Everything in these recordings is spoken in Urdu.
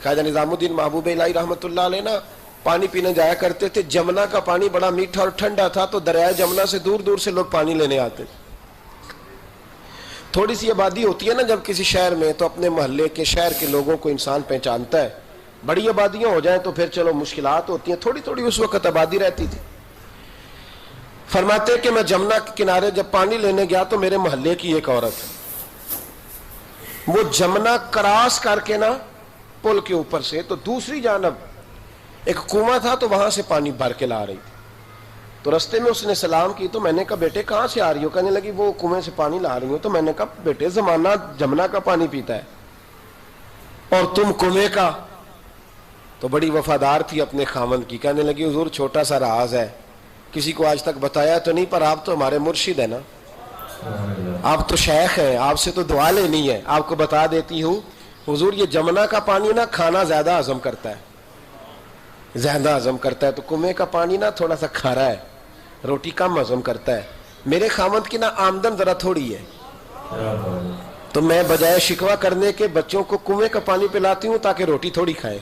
خواجہ نظام الدین محبوب الہی رحمۃ اللہ علیہ نا پانی پینے جایا کرتے تھے. جمنا کا پانی بڑا میٹھا اور ٹھنڈا تھا, تو دریائے جمنا سے دور دور سے لوگ پانی لینے آتے. تھوڑی سی آبادی ہوتی ہے نا جب کسی شہر میں, تو اپنے محلے کے شہر کے لوگوں کو انسان پہچانتا ہے. بڑی آبادیاں ہو جائیں تو پھر چلو مشکلات ہوتی ہیں, تھوڑی تھوڑی اس وقت آبادی رہتی تھی. فرماتے کہ میں جمنا کے کنارے جب پانی لینے گیا تو میرے محلے کی ایک عورت, وہ جمنا کراس کر کے نا پل کے اوپر سے تو دوسری جانب ایک کنواں تھا, تو وہاں سے پانی بھر کے لا رہی تھی. تو رستے میں اس نے سلام کی, تو میں نے کہا بیٹے کہاں سے آ رہی ہو؟ کہنے لگی وہ کنویں سے پانی لا رہی ہوں. تو میں نے کہا بیٹے زمانہ جمنا کا پانی پیتا ہے اور تم کنویں کا. تو بڑی وفادار تھی اپنے خاوند کی, کہنے لگی حضور چھوٹا سا راز ہے, کسی کو آج تک بتایا تو نہیں, پر آپ تو ہمارے مرشد ہیں نا, آپ تو شیخ ہیں, آپ سے تو دعا لینی ہے, آپ کو بتا دیتی ہوں. حضور یہ جمنا کا پانی نا کھانا زیادہ ہضم کرتا ہے, زیادہ ہضم کرتا ہے, تو کنویں کا پانی نا تھوڑا سا کھارا ہے, روٹی کم ہضم کرتا ہے. میرے خاوند کی نا آمدن ذرا تھوڑی ہے, تو میں بجائے شکوہ کرنے کے بچوں کو کنویں کا پانی پلاتی ہوں تاکہ روٹی تھوڑی کھائیں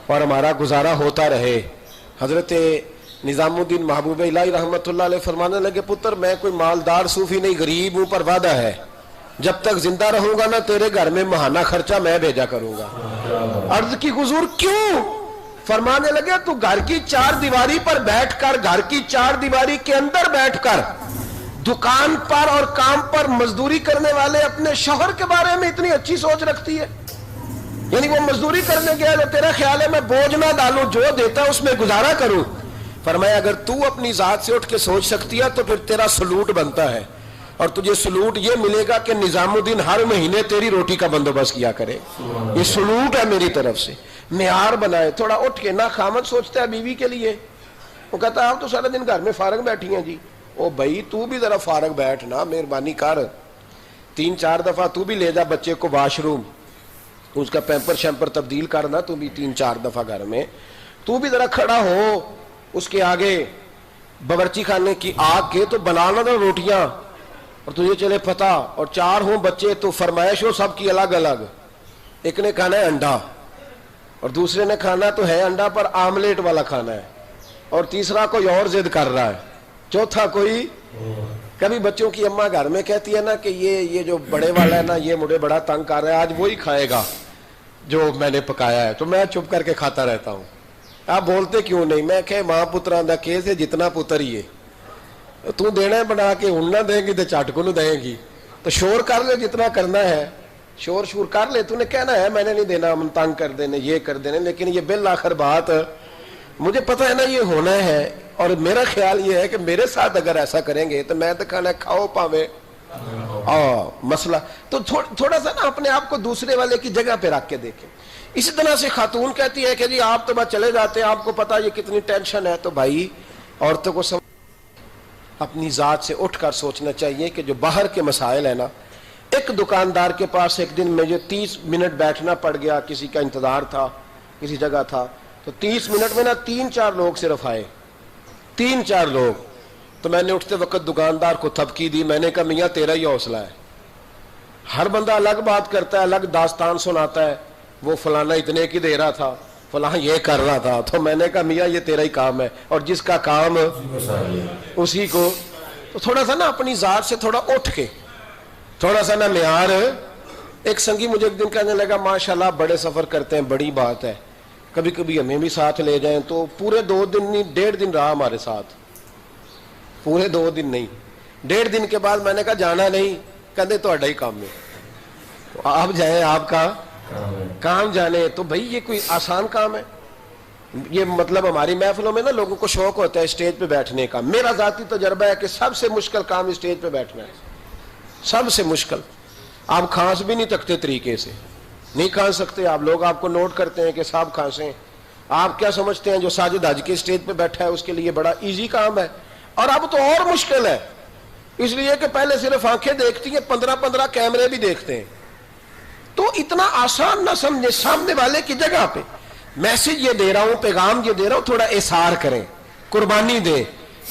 اور ہمارا گزارا ہوتا رہے. حضرت نظام الدین محبوب الہی رحمۃ اللہ علیہ فرمانے لگے پتر میں کوئی مالدار صوفی نہیں, غریب ہوں, پر وعدہ ہے جب تک زندہ رہوں گا نا تیرے گھر میں ماہانہ خرچہ میں بھیجا کروں گا. عرض کی حضور کیوں؟ فرمانے لگے تو گھر کی چار دیواری پر بیٹھ کر, گھر کی چار دیواری کے اندر بیٹھ کر دکان پر اور کام پر مزدوری کرنے والے اپنے شوہر کے بارے میں اتنی اچھی سوچ رکھتی ہے. یعنی وہ مزدوری کرنے گیا تو تیرا خیال ہے میں بوجھ نہ ڈالوں, جو دیتا اس میں گزارا کروں. فرمایا اگر تو اپنی ذات سے اٹھ کے سوچ سکتی ہے تو پھر تیرا سلوٹ بنتا ہے, اور تجھے سلوٹ یہ ملے گا کہ نظام الدین ہر مہینے تیری روٹی کا بندوبست کیا کرے. یہ سلوٹ ہے میری طرف سے, معیار بنائے. تھوڑا اٹھ کے نہ خامد سوچتا ہے بیوی کے لیے, وہ کہتا ہے آپ تو سارا دن گھر میں فارغ بیٹھی ہیں جی. او بھائی تو بھی ذرا فارغ بیٹھ نا, مہربانی کر, 3-4 دفعہ تو بھی لے جا بچے کو واش روم, اس کا پیمپر شیمپر تبدیل کرنا تو بھی 3-4 دفعہ گھر میں. تو بھی ذرا کھڑا ہو اس کے آگے باورچی خانے کی آگ کے, تو بنانا نا روٹیاں, اور تجھے چلے پتہ, اور 4 ہوں بچے تو فرمائش ہو سب کی الگ الگ. ایک نے کھانا ہے انڈا, اور دوسرے نے کھانا تو ہے انڈا پر آملیٹ والا کھانا ہے, اور تیسرا کوئی اور ضد کر رہا ہے, چوتھا کوئی. کبھی بچوں کی اماں گھر میں کہتی ہے نا کہ یہ جو بڑے والا ہے نا یہ مجھے بڑا تنگ کر رہا ہے, آج وہی کھائے گا جو میں نے پکایا ہے, تو میں چپ کر کے کھاتا رہتا ہوں. آپ بولتے کیوں نہیں؟ میں کہ ماں پترا دا کیس ہے, جتنا پتر ہی ہے, تو دینا بنا کے ہن نہ دیں گی تو چٹ کو نہ دیں گی, تو شور کر لے جتنا کرنا ہے, شور کر لے. تو نے کہنا ہے میں نے نہیں دینا, ہم تنگ کر دینے, یہ کر دینے, لیکن یہ بالآخر بات مجھے پتہ ہے نا یہ ہونا ہے, اور میرا خیال یہ ہے کہ میرے ساتھ اگر ایسا کریں گے تو میں تو کھانا کھاؤ پاوے مسئلہ. تو تھوڑا سا نا اپنے آپ کو دوسرے والے کی جگہ پہ رکھ کے دیکھیں. اسی طرح سے خاتون کہتی ہے کہ جی آپ تو بس چلے جاتے ہیں, آپ کو پتا یہ کتنی ٹینشن ہے. تو بھائی عورتوں کو اپنی ذات سے اٹھ کر سوچنا چاہیے کہ جو باہر کے مسائل ہیں نا, ایک دکاندار کے پاس ایک دن مجھے 30 منٹ بیٹھنا پڑ گیا, کسی کا انتظار تھا, کسی جگہ تھا, تو 30 منٹ میں نا 3-4 لوگ صرف آئے, 3-4 لوگ. تو میں نے اٹھتے وقت دکاندار کو تھپکی دی, میں نے کہا میاں تیرا ہی حوصلہ ہے, ہر بندہ الگ بات کرتا ہے, الگ داستان سناتا ہے, وہ فلانا اتنے کی دے رہا تھا, فلاں یہ کر رہا تھا. تو میں نے کہا میاں یہ تیرا ہی کام ہے, اور جس کا کام اسی کو. تو تھوڑا سا نا اپنی ذات سے تھوڑا اٹھ کے, تھوڑا سا نا معیار. ایک سنگی مجھے ایک دن کہنے لگا ماشاءاللہ بڑے سفر کرتے ہیں, بڑی بات ہے, کبھی کبھی ہمیں بھی ساتھ لے جائیں. تو پورے 2 دن نہیں 1.5 دن رہا ہمارے ساتھ, پورے 2 دن نہیں 1.5 دن کے بعد میں نے کہا جانا نہیں, کہتے تہاڈا ہی کام ہے, تو آپ جائیں, آپ کا کام جانے. تو بھائی یہ کوئی آسان کام ہے؟ یہ مطلب ہماری محفلوں میں نا لوگوں کو شوق ہوتا ہے اسٹیج پہ بیٹھنے کا. میرا ذاتی تجربہ ہے کہ سب سے مشکل کام اسٹیج پہ بیٹھنا ہے, سب سے مشکل. آپ کھانس بھی نہیں سکتے طریقے سے, نہیں کھانس سکتے آپ, لوگ آپ کو نوٹ کرتے ہیں کہ صاحب کھانسیں. آپ کیا سمجھتے ہیں جو ساجد حج کے اسٹیج پہ بیٹھا ہے اس کے لیے بڑا ایزی کام ہے؟ اور اب تو اور مشکل ہے, اس لیے کہ پہلے صرف آنکھیں دیکھتی ہیں, 15 کیمرے بھی دیکھتے ہیں. تو اتنا آسان نہ سمجھے, سامنے والے کی جگہ پہ میسج یہ دے رہا ہوں, پیغام یہ دے رہا ہوں, تھوڑا احسار کریں, قربانی دیں.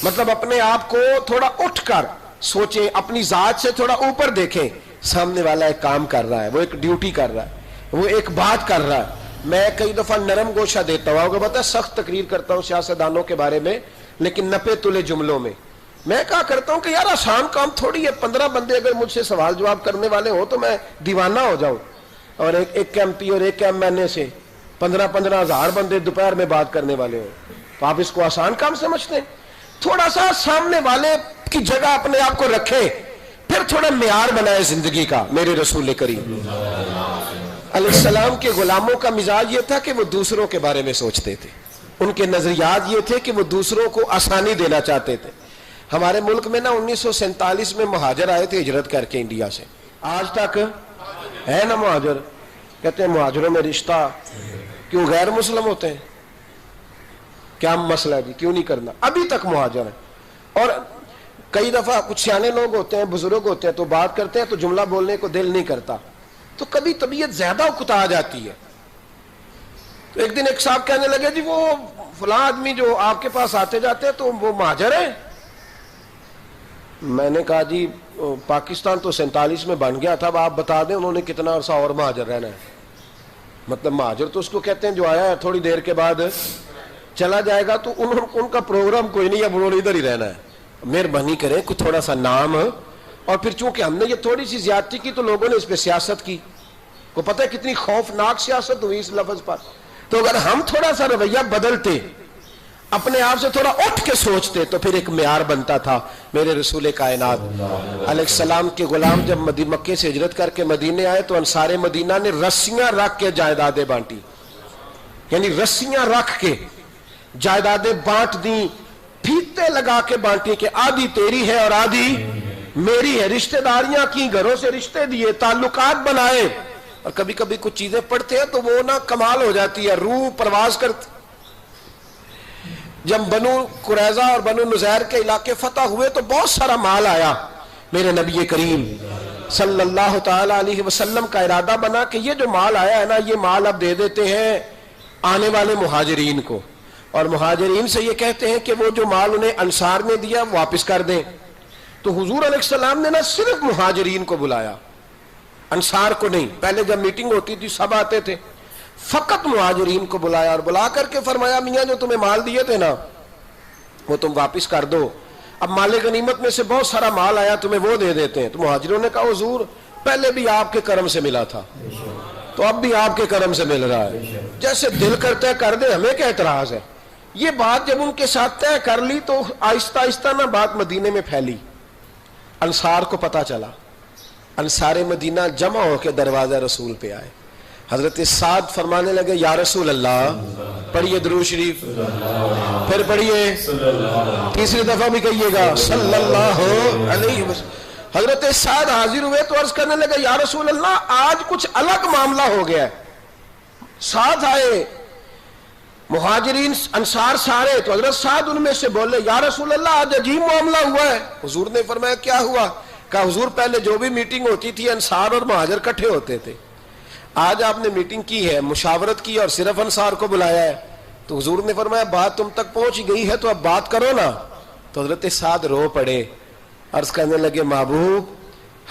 مطلب اپنے آپ کو تھوڑا اٹھ کر سوچیں, اپنی ذات سے تھوڑا اوپر دیکھیں. سامنے والا ایک کام کر رہا ہے, وہ ایک ڈیوٹی کر رہا ہے, وہ ایک بات کر رہا ہے, میں کئی دفعہ نرم گوشہ دیتا ہوں، آپ کو پتا ہے سخت تقریر کرتا ہوں سیاستدانوں کے بارے میں، لیکن نپے تلے جملوں میں میں کہا کرتا ہوں کہ یار آسان کام تھوڑی ہے، 15 بندے اگر مجھ سے سوال جواب کرنے والے ہوں تو میں دیوانہ ہو جاؤں، اور ایک ایم پی اور ایک ایم این اے سے 15 ہزار بندے دوپہر میں بات کرنے والے ہوں، تو آپ اس کو آسان کام سمجھتے ہیں؟ تھوڑا سا سامنے والے کی جگہ اپنے آپ کو رکھے، پھر تھوڑا معیار بنائے زندگی کا۔ میرے رسول کریم علیہ السلام کے غلاموں کا مزاج یہ تھا کہ وہ دوسروں کے بارے میں سوچتے تھے، ان کے نظریات یہ تھے کہ وہ دوسروں کو آسانی دینا چاہتے تھے۔ ہمارے ملک میں نا 1947 میں مہاجر آئے تھے ہجرت کر کے انڈیا سے، آج تک ہے نا مہاجر؟ کہتے ہیں مہاجروں میں رشتہ کیوں غیر مسلم ہوتے ہیں؟ کیا مسئلہ ہے جی، کیوں نہیں کرنا؟ ابھی تک مہاجر ہیں۔ اور کئی دفعہ کچھ سیانے لوگ ہوتے ہیں، بزرگ ہوتے ہیں، تو بات کرتے ہیں تو جملہ بولنے کو دل نہیں کرتا، تو کبھی طبیعت زیادہ اکتا جاتی ہے۔ تو ایک دن ایک صاحب کہنے لگے جی وہ فلاں آدمی جو آپ کے پاس آتے جاتے ہیں تو وہ مہاجر ہے؟ میں نے کہا جی پاکستان تو 47 میں بن گیا تھا، اب آپ بتا دیں انہوں نے کتنا عرصہ اور مہاجر رہنا ہے؟ مطلب مہاجر تو اس کو کہتے ہیں جو آیا ہے تھوڑی دیر کے بعد چلا جائے گا، تو ان کا پروگرام کوئی نہیں، اب انہوں نے ادھر ہی رہنا ہے۔ مہربانی کریں کوئی تھوڑا سا نام، اور پھر چونکہ ہم نے یہ تھوڑی سی زیادتی کی تو لوگوں نے اس پہ سیاست کی، کو پتہ ہے کتنی خوفناک سیاست ہوئی اس لفظ پر۔ تو اگر ہم تھوڑا سا رویہ بدلتے، اپنے آپ سے تھوڑا اٹھ کے سوچتے، تو پھر ایک معیار بنتا تھا۔ میرے رسول کائنات علیہ السلام کے غلام جب مکے سے ہجرت کر کے مدینے آئے تو انصار مدینہ نے رسیاں رکھ کے جائیدادیں بانٹی، یعنی رسیاں رکھ کے جائیدادیں بانٹ دیں، پھیتے لگا کے بانٹی کہ آدھی تیری ہے اور آدھی میری ہے، رشتہ داریاں کی، گھروں سے رشتے دیے، تعلقات بنائے۔ اور کبھی کبھی کچھ چیزیں پڑھتے ہیں تو وہ نا کمال ہو جاتی ہے، روح پرواز کرتی۔ جب بنو قریظہ اور بنو نذیر کے علاقے فتح ہوئے تو بہت سارا مال آیا، میرے نبی کریم صلی اللہ تعالی علیہ وسلم کا ارادہ بنا کہ یہ جو مال آیا ہے نا، یہ مال اب دے دیتے ہیں آنے والے مہاجرین کو، اور مہاجرین سے یہ کہتے ہیں کہ وہ جو مال انہیں انصار نے دیا واپس کر دیں۔ تو حضور علیہ السلام نے نا صرف مہاجرین کو بلایا، انصار کو نہیں۔ پہلے جب میٹنگ ہوتی تھی سب آتے تھے، فقط مہاجرین کو بلایا اور بلا کر کے فرمایا میاں جو تمہیں مال دیے تھے نا وہ تم واپس کر دو، اب مال غنیمت میں سے بہت سارا مال آیا تمہیں وہ دے دیتے ہیں۔ تو مہاجروں نے کہا حضور پہلے بھی آپ کے کرم سے ملا تھا تو اب بھی آپ کے کرم سے مل رہا ہے، جیسے دل کرتا ہے کر دے، ہمیں کیا اعتراض ہے؟ یہ بات جب ان کے ساتھ طے کر لی تو آہستہ آہستہ نا بات مدینے میں پھیلی، انصار کو پتا چلا، انصار مدینہ جمع ہو کے دروازہ رسول پہ آئے۔ حضرت سعد فرمانے لگے یا رسول اللہ، پڑھیے درود شریف، پھر پڑھیے، تیسری دفعہ بھی کہیے گا صلی اللہ علیہ وسلم۔ حضرت سعد حاضر ہوئے تو عرض کرنے لگے یا رسول اللہ آج کچھ الگ معاملہ ہو گیا ہے۔ سعد آئے، مہاجرین انصار سارے، تو حضرت سعد ان میں سے بولے یا رسول اللہ آج عجیب معاملہ ہوا ہے۔ حضور نے فرمایا کیا ہوا؟ کہا حضور پہلے جو بھی میٹنگ ہوتی تھی انصار اور مہاجر کٹھے ہوتے تھے، آج آپ نے میٹنگ کی ہے، مشاورت کی اور صرف انصار کو بلایا ہے۔ تو حضور نے فرمایا بات تم تک پہنچ گئی ہے تو اب بات کرو نا۔ تو حضرت سعد رو پڑے، عرض کرنے لگے محبوب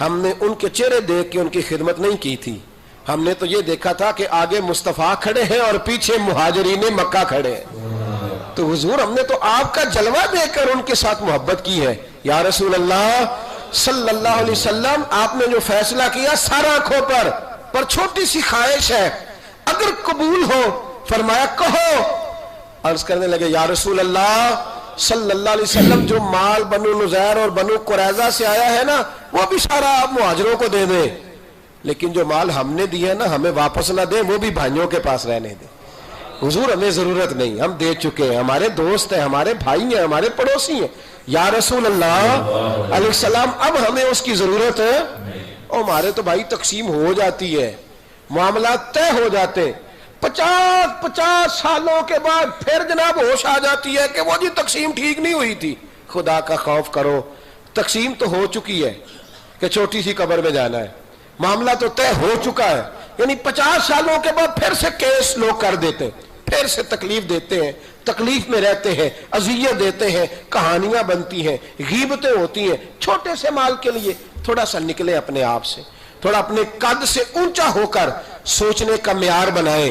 ہم نے ان کے چہرے دیکھ کے ان کی خدمت نہیں کی تھی، ہم نے تو یہ دیکھا تھا کہ آگے مصطفیٰ کھڑے ہیں اور پیچھے مہاجرین مکہ کھڑے ہیں، تو حضور ہم نے تو آپ کا جلوہ دیکھ کر ان کے ساتھ محبت کی ہے۔ یا رسول اللہ صلی اللہ علیہ وسلم آپ نے جو فیصلہ کیا سارا آنکھوں پر چھوٹی سی خواہش ہے، اگر قبول ہو فرمایا کہو۔ عرض کرنے لگے یا رسول اللہ صلی اللہ علیہ وسلم جو مال بنو نذیر اور بنو قریظہ سے آیا ہے نا وہ بھی سارا آپ مہاجروں کو دے دیں، لیکن جو مال ہم نے دیا ہے نا ہمیں واپس نہ دیں، وہ بھی بھائیوں کے پاس رہنے دیں۔ حضور ہمیں ضرورت نہیں، ہم دے چکے ہیں، ہمارے دوست ہیں، ہمارے بھائی ہیں، ہمارے پڑوسی ہیں۔ یا رسول اللہ علیہ السلام اب ہمیں اس کی ضرورت ہے، اور ہمارے تو بھائی تقسیم ہو جاتی ہے، معاملات طے ہو جاتے، 50 سالوں کے بعد پھر جناب ہوش آ جاتی ہے کہ وہ جی تقسیم ٹھیک نہیں ہوئی تھی۔ خدا کا خوف کرو، تقسیم تو ہو چکی ہے کہ چھوٹی سی قبر میں جانا ہے، معاملہ تو طے ہو چکا ہے، یعنی 50 سالوں کے بعد پھر سے کیس لوگ کر دیتے ہیں، پھر سے تکلیف دیتے ہیں، تکلیف میں رہتے ہیں، اذیت دیتے ہیں، کہانیاں بنتی ہیں، غیبتیں ہوتی ہیں۔ چھوٹے سے مال کے لیے تھوڑا سا نکلے اپنے آپ سے، تھوڑا اپنے قد سے اونچا ہو کر سوچنے کا معیار بنائیں۔